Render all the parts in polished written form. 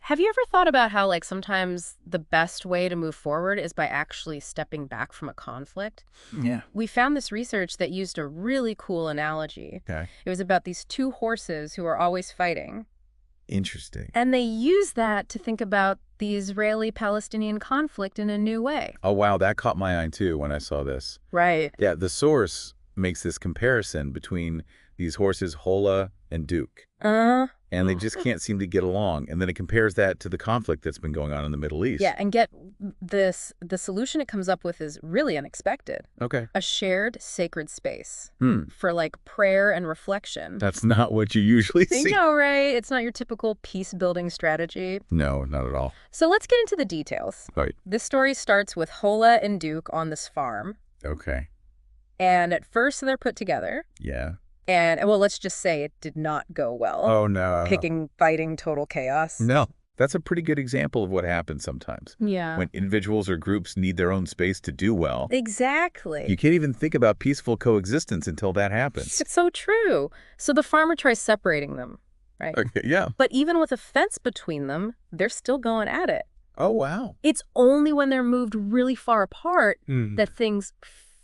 Have you ever thought about how, like, sometimes the best way to move forward is by actually stepping back from a conflict? Yeah. We found this research that used a really cool analogy. Okay. It was about these two horses who are always fighting. Interesting. And they use that to think about the Israeli-Palestinian conflict in a new way. Oh, wow. That caught my eye, too, when I saw this. Right. Yeah, the source makes this comparison between these horses, Hola and Duke. And they just can't seem to get along. And then it compares that to the conflict that's been going on in the Middle East. Yeah, and get this, the solution it comes up with is really unexpected. Okay. A shared sacred space Hmm. for, like, prayer and reflection. That's not what you usually I see. know, right? It's not your typical peace-building strategy. No, not at all. So let's get into the details. Right. This story starts with Hola and Duke on this farm. Okay. And at first they're put together. Yeah. And, well, let's just say it did not go well. Oh, no. Picking, fighting, total chaos. No. That's a pretty good example of what happens sometimes. Yeah. When individuals or groups need their own space to do well. Exactly. You can't even think about peaceful coexistence until that happens. It's so true. So the farmer tries separating them, right? Okay, yeah. But even with a fence between them, they're still going at it. Oh, wow. It's only when they're moved really far apart that things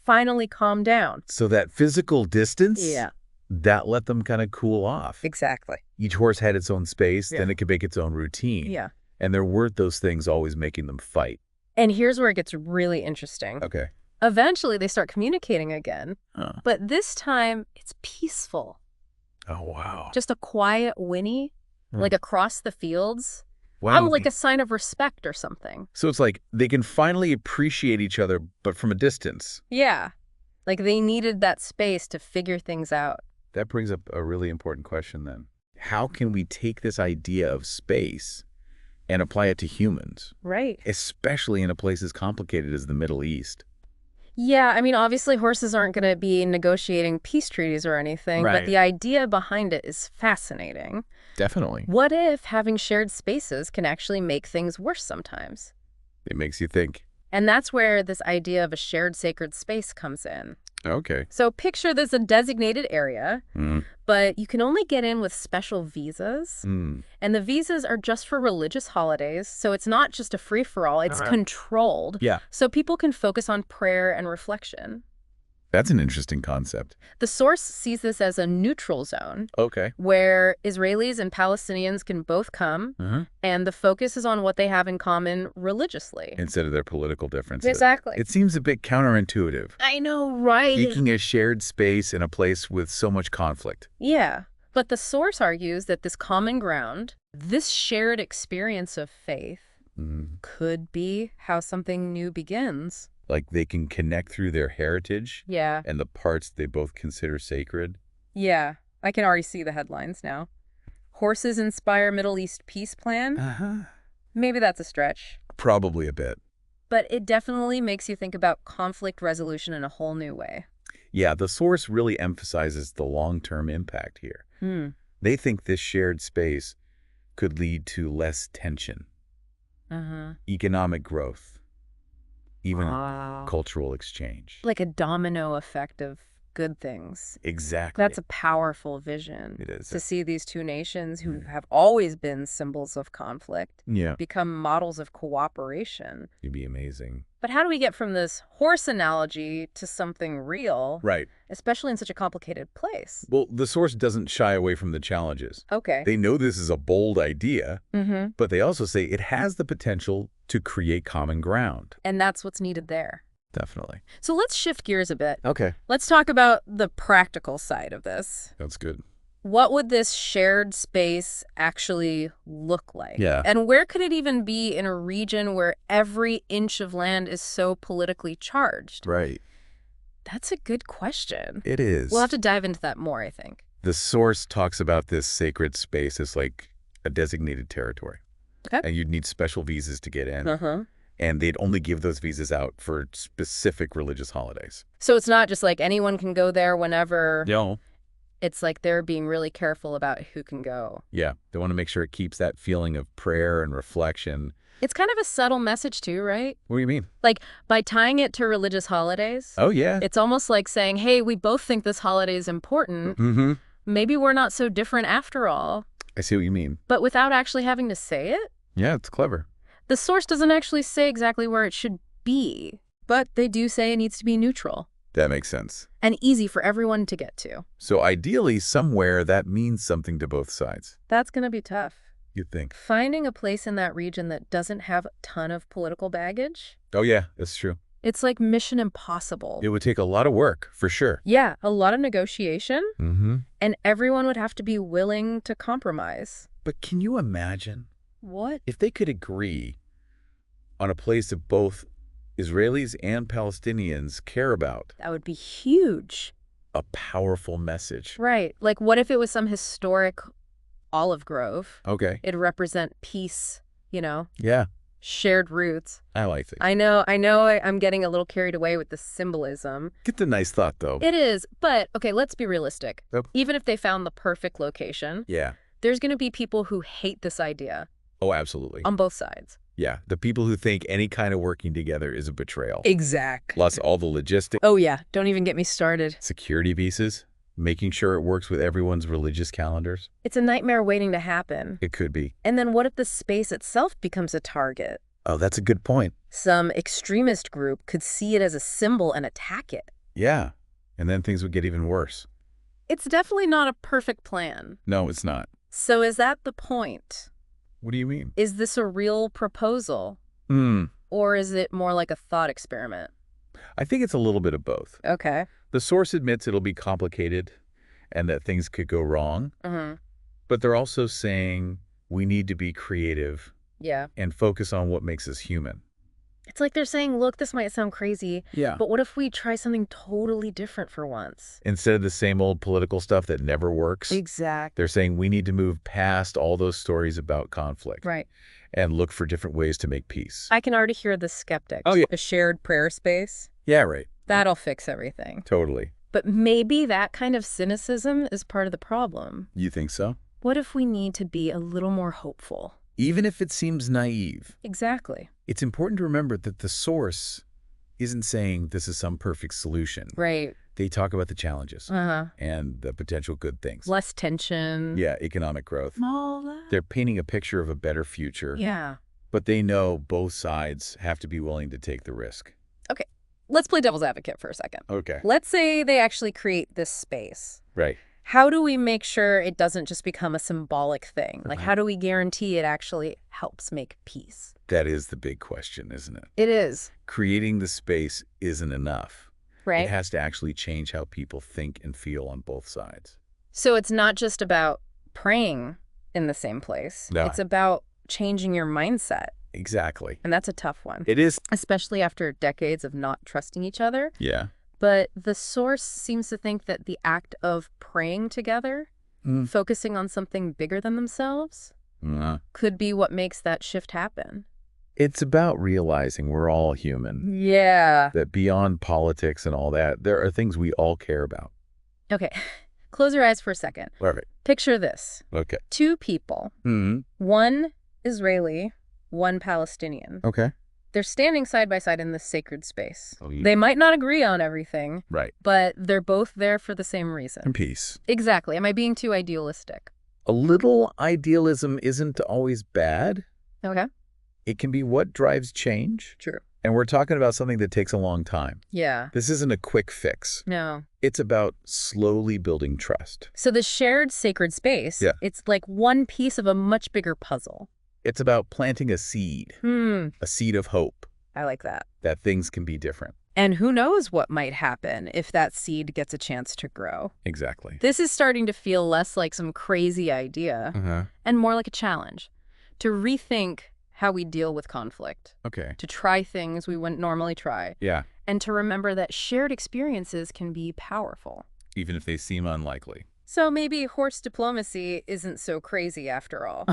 finally calm down. So that physical distance? Yeah. That let them kind of cool off. Exactly. Each horse had its own space, Yeah. then it could make its own routine. Yeah. And there weren't those things always making them fight. And here's where it gets really interesting. Okay. Eventually, they start communicating again. Huh. But this time, it's peaceful. Oh, wow. Just a quiet whinny, like across the fields. Wow. Like a sign of respect or something. So it's like they can finally appreciate each other, but from a distance. Yeah. Like they needed that space to figure things out. That brings up a really important question then. How can we take this idea of space and apply it to humans, Right. especially in a place as complicated as the Middle East? Yeah, I mean, obviously horses aren't going to be negotiating peace treaties or anything, but Right. the idea behind it is fascinating. Definitely. What if having shared spaces can actually make things worse sometimes? It makes you think. And that's where this idea of a shared sacred space comes in. Okay. So picture there's a designated area, but you can only get in with special visas. And the visas are just for religious holidays, so it's not just a free-for-all, it's controlled. Yeah. So people can focus on prayer and reflection. That's an interesting concept. The source sees this as a neutral zone Okay. where Israelis and Palestinians can both come, and the focus is on what they have in common religiously. Instead of their political differences. Exactly. It seems a bit counterintuitive. I know, right? Seeking a shared space in a place with so much conflict. Yeah, but the source argues that this common ground, this shared experience of faith, could be how something new begins. Like they can connect through their heritage Yeah. and the parts they both consider sacred. Yeah, I can already see the headlines now. Horses inspire Middle East peace plan? Maybe that's a stretch. Probably a bit. But it definitely makes you think about conflict resolution in a whole new way. Yeah, the source really emphasizes the long-term impact here. They think this shared space could lead to less tension, economic growth, even cultural exchange. Like a domino effect of good things. Exactly. That's a powerful vision. It is. To see these two nations who have always been symbols of conflict Yeah. become models of cooperation. It'd be amazing. But how do we get from this horse analogy to something real, Right. especially in such a complicated place? Well, the source doesn't shy away from the challenges. Okay. They know this is a bold idea, but they also say it has the potential to create common ground. And that's what's needed there. Definitely. So let's shift gears a bit. Okay. Let's talk about the practical side of this. That's good. What would this shared space actually look like? Yeah. And where could it even be in a region where every inch of land is so politically charged? Right. That's a good question. It is. We'll have to dive into that more, I think. The source talks about this sacred space as like a designated territory. Okay. And you'd need special visas to get in. And they'd only give those visas out for specific religious holidays. So it's not just like anyone can go there whenever. No. It's like they're being really careful about who can go. Yeah. They want to make sure it keeps that feeling of prayer and reflection. It's kind of a subtle message too, right? What do you mean? Like by tying it to religious holidays. Oh, yeah. It's almost like saying, hey, we both think this holiday is important. Maybe we're not so different after all. I see what you mean. But without actually having to say it? Yeah, it's clever. The source doesn't actually say exactly where it should be, but they do say it needs to be neutral That makes sense. and easy for everyone to get to. So ideally, somewhere that means something to both sides. That's going to be tough. You'd think. Finding a place in that region that doesn't have a ton of political baggage, Oh, yeah, that's true. it's like mission impossible. It would take a lot of work, for sure. Yeah, a lot of negotiation, Mm-hmm. and everyone would have to be willing to compromise. But can you imagine What? if they could agree on a place that both Israelis and Palestinians care about? That would be huge. A powerful message. Right. Like, what if it was some historic olive grove? Okay. It'd represent peace, Yeah, shared roots. I like it. I know I'm getting a little carried away with the symbolism. Get the nice thought, though. It is, but, okay, let's be realistic. Yep. Even if they found the perfect location, Yeah. there's going to be people who hate this idea Oh, absolutely. on both sides. Yeah, the people who think any kind of working together is a betrayal. Exactly. Plus all the logistics, Oh, yeah. Don't even get me started. security pieces, making sure it works with everyone's religious calendars. It's a nightmare waiting to happen. It could be. And then what if the space itself becomes a target? Oh, that's a good point. Some extremist group could see it as a symbol and attack it. Yeah, and then things would get even worse. It's definitely not a perfect plan. No, it's not. So is that the point? What do you mean? Is this a real proposal? Or is it more like a thought experiment? I think it's a little bit of both. Okay. The source admits it'll be complicated and that things could go wrong, but they're also saying we need to be creative Yeah. and focus on what makes us human. It's like they're saying, look, this might sound crazy, Yeah. but what if we try something totally different for once? Instead of the same old political stuff that never works, Exactly. they're saying we need to move past all those stories about conflict Right. and look for different ways to make peace. I can already hear the skeptics. Oh, yeah. A shared prayer space. Yeah, right. That'll fix everything. Totally. But maybe that kind of cynicism is part of the problem. You think so? What if we need to be a little more hopeful? Even if it seems naive, Exactly. it's important to remember that the source isn't saying this is some perfect solution. Right. They talk about the challenges Uh-huh. and the potential good things. Less tension. Yeah, economic growth. All that. They're painting a picture of a better future, Yeah. but they know both sides have to be willing to take the risk. Okay. Let's play devil's advocate for a second. Okay. Let's say they actually create this space. Right. How do we make sure it doesn't just become a symbolic thing? Like, how do we guarantee it actually helps make peace? That is the big question, isn't it? It is. Creating the space isn't enough. Right? It has to actually change how people think and feel on both sides. So it's not just about praying in the same place. No. It's about changing your mindset. Exactly. And that's a tough one, It is. especially after decades of not trusting each other. Yeah. But the source seems to think that the act of praying together, focusing on something bigger than themselves, could be what makes that shift happen. It's about realizing we're all human. Yeah. That beyond politics and all that, there are things we all care about. Okay. Close your eyes for a second. Perfect. Picture this. Okay. Two people, one Israeli, one Palestinian. Okay. They're standing side by side in this sacred space. Oh, yeah. They might not agree on everything, Right. but they're both there for the same reason. And peace. Exactly. Am I being too idealistic? A little idealism isn't always bad. Okay. It can be what drives change. True. And we're talking about something that takes a long time. Yeah. This isn't a quick fix. No. It's about slowly building trust. So the shared sacred space, Yeah. it's like one piece of a much bigger puzzle. It's about planting a seed of hope I like that. that things can be different. And who knows what might happen if that seed gets a chance to grow. Exactly. This is starting to feel less like some crazy idea and more like a challenge to rethink how we deal with conflict, Okay. to try things we wouldn't normally try, Yeah. and to remember that shared experiences can be powerful. Even if they seem unlikely. So maybe horse diplomacy isn't so crazy after all.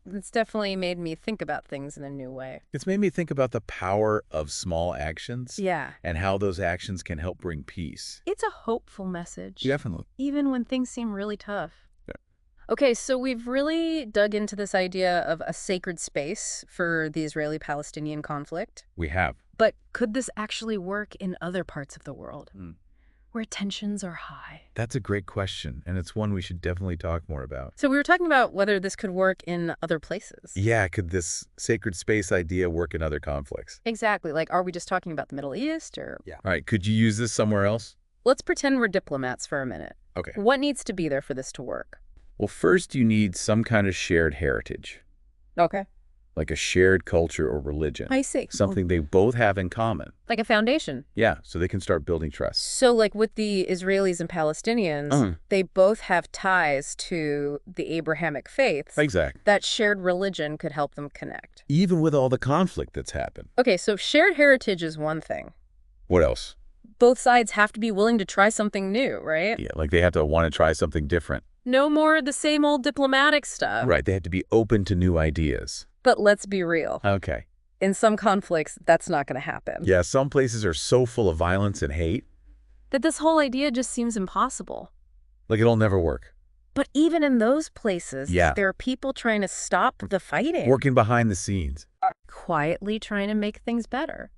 It's definitely made me think about things in a new way. It's made me think about the power of small actions Yeah. and how those actions can help bring peace. It's a hopeful message. Definitely. Even when things seem really tough. Yeah. Okay, so we've really dug into this idea of a sacred space for the Israeli-Palestinian conflict. We have. But could this actually work in other parts of the world? where tensions are high? That's a great question, and it's one we should definitely talk more about. So we were talking about whether this could work in other places. Yeah, could this sacred space idea work in other conflicts? Exactly. Like, are we just talking about the Middle East or... Yeah. All right, could you use this somewhere else? Let's pretend we're diplomats for a minute. Okay. What needs to be there for this to work? Well, first you need some kind of shared heritage. Okay. Like a shared culture or religion. I see. Something they both have in common. Like a foundation. Yeah, so they can start building trust. So like with the Israelis and Palestinians, they both have ties to the Abrahamic faiths. Exactly. That shared religion could help them connect. Even with all the conflict that's happened. Okay, so shared heritage is one thing. What else? Both sides have to be willing to try something new, right? Yeah, like they have to want to try something different. No more the same old diplomatic stuff. Right, they have to be open to new ideas. But let's be real. Okay. In some conflicts, that's not going to happen. Yeah, some places are so full of violence and hate. That this whole idea just seems impossible. Like it'll never work. But even in those places, there are people trying to stop the fighting. Working behind the scenes. Quietly trying to make things better.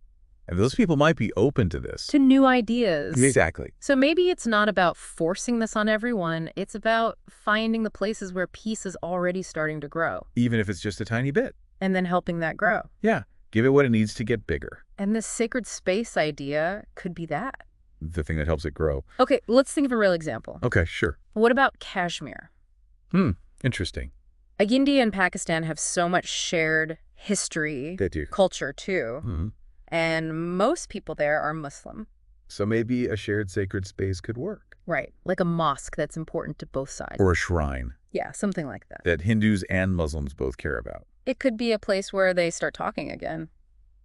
And those people might be open to this. To new ideas. Exactly. So maybe it's not about forcing this on everyone. It's about finding the places where peace is already starting to grow. Even if it's just a tiny bit. And then helping that grow. Yeah. Give it what it needs to get bigger. And this sacred space idea could be that. The thing that helps it grow. Okay, let's think of a real example. Okay, sure. What about Kashmir? Interesting. Like India and Pakistan have so much shared history. They do. Culture, too. And most people there are Muslim. So maybe a shared sacred space could work. Right, like a mosque that's important to both sides. Or a shrine. Yeah, something like that. That Hindus and Muslims both care about. It could be a place where they start talking again.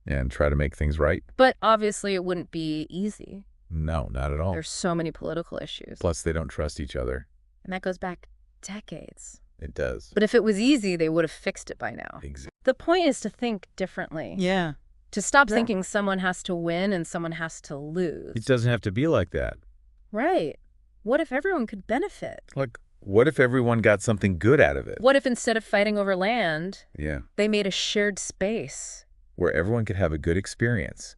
And try to make things right. But obviously it wouldn't be easy. No, not at all. There's so many political issues. Plus, they don't trust each other. And that goes back decades. It does. But if it was easy, they would have fixed it by now. Exactly. The point is to think differently. Yeah. To stop thinking someone has to win and someone has to lose. It doesn't have to be like that. Right. What if everyone could benefit? Like, what if everyone got something good out of it? What if instead of fighting over land, Yeah. they made a shared space? Where everyone could have a good experience.